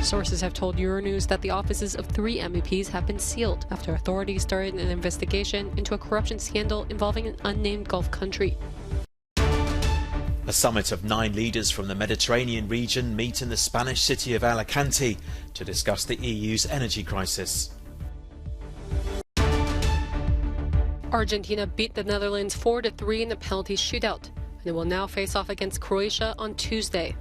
Sources have told Euronews that the offices of 3 MEPs have been sealed after authorities started an investigation into a corruption scandal involving an unnamed Gulf country. A summit of 9 leaders from the Mediterranean region meet in the Spanish city of Alicante to discuss the EU's energy crisis. Argentina beat the Netherlands 4-3 in a penalty shootout, and it will now face off against Croatia on Tuesday.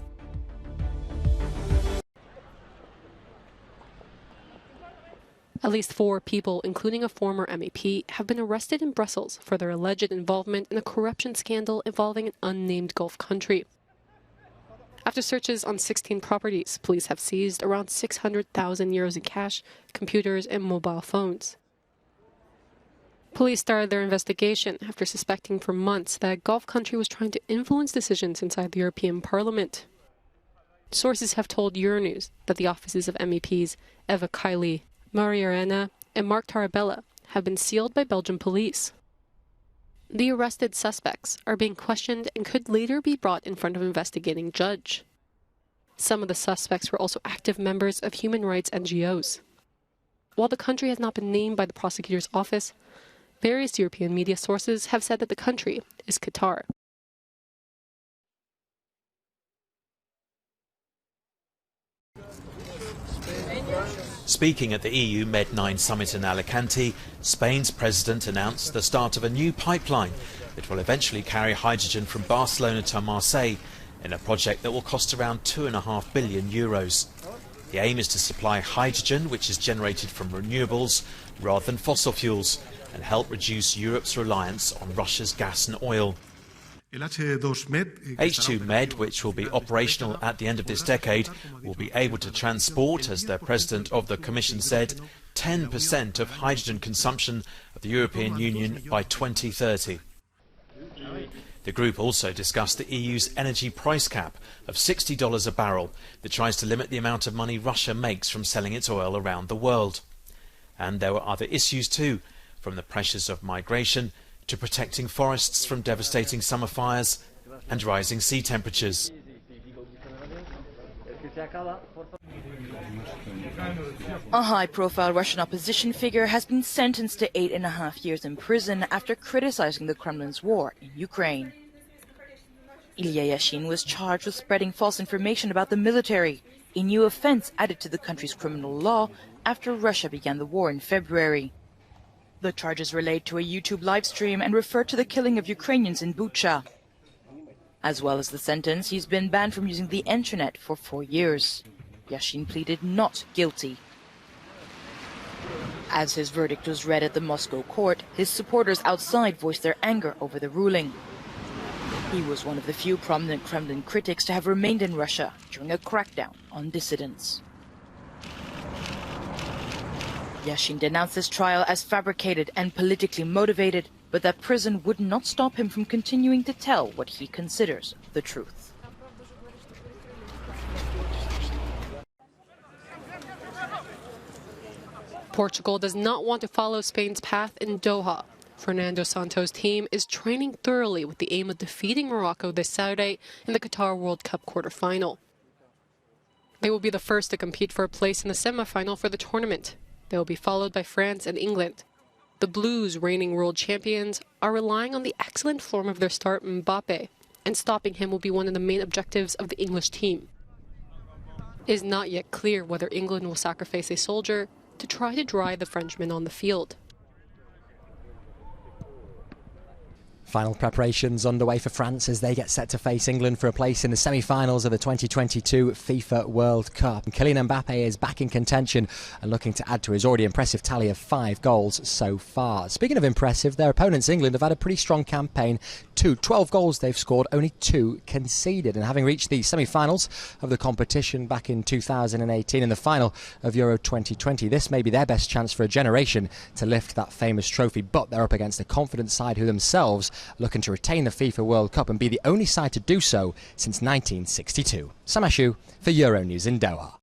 At least 4 people, including a former MEP, have been arrested in Brussels for their alleged involvement in a corruption scandal involving an unnamed Gulf country. After searches on 16 properties, police have seized around 600,000 euros in cash, computers, and mobile phones. Police started their investigation after suspecting for months that a Gulf country was trying to influence decisions inside the European Parliament. Sources have told Euronews that the offices of MEPs Eva Kaili, Maria Arena, and Mark Tarabella have been sealed by Belgian police. The arrested suspects are being questioned and could later be brought in front of an investigating judge. Some of the suspects were also active members of human rights NGOs. While the country has not been named by the prosecutor's office, various European media sources have said that the country is Qatar. Speaking at the EU Med9 summit in Alicante, Spain's president announced the start of a new pipeline that will eventually carry hydrogen from Barcelona to Marseille in a project that will cost around €2.5 billion. The aim is to supply hydrogen, which is generated from renewables rather than fossil fuels, and help reduce Europe's reliance on Russia's gas and oil. H2 Med, which will be operational at the end of this decade, will be able to transport, as the President of the Commission said, 10% of hydrogen consumption of the European Union by 2030. The group also discussed the EU's energy price cap of $60 a barrel that tries to limit the amount of money Russia makes from selling its oil around the world. And there were other issues too, from the pressures of migration to protecting forests from devastating summer fires and rising sea temperatures. A high-profile Russian opposition figure has been sentenced to 8.5 years in prison after criticizing the Kremlin's war in Ukraine. Ilya Yashin was charged with spreading false information about the military, a new offense added to the country's criminal law after Russia began the war in February. The charges relate to a YouTube live stream and refer to the killing of Ukrainians in Bucha. As well as the sentence, he's been banned from using the internet for 4 years. Yashin pleaded not guilty. As his verdict was read at the Moscow court, his supporters outside voiced their anger over the ruling. He was one of the few prominent Kremlin critics to have remained in Russia during a crackdown on dissidents. Yashin denounced this trial as fabricated and politically motivated, but that prison would not stop him from continuing to tell what he considers the truth. Portugal does not want to follow Spain's path in Doha. Fernando Santos' team is training thoroughly with the aim of defeating Morocco this Saturday in the Qatar World Cup quarterfinal. They will be the first to compete for a place in the semifinal for the tournament. They will be followed by France and England. The Blues, reigning world champions, are relying on the excellent form of their star Mbappe, and stopping him will be one of the main objectives of the English team. It is not yet clear whether England will sacrifice a soldier to try to drive the Frenchman on the field. Final preparations underway for France as they get set to face England for a place in the semi-finals of the 2022 FIFA World Cup. And Kylian Mbappe is back in contention and looking to add to his already impressive tally of 5 goals so far. Speaking of impressive, their opponents England have had a pretty strong campaign too. 12 goals they've scored, only 2 conceded. And having reached the semi-finals of the competition back in 2018 in the final of Euro 2020, this may be their best chance for a generation to lift that famous trophy. But they're up against a confident side who themselves looking to retain the FIFA World Cup and be the only side to do so since 1962. Sam Ashu for Euronews in Doha.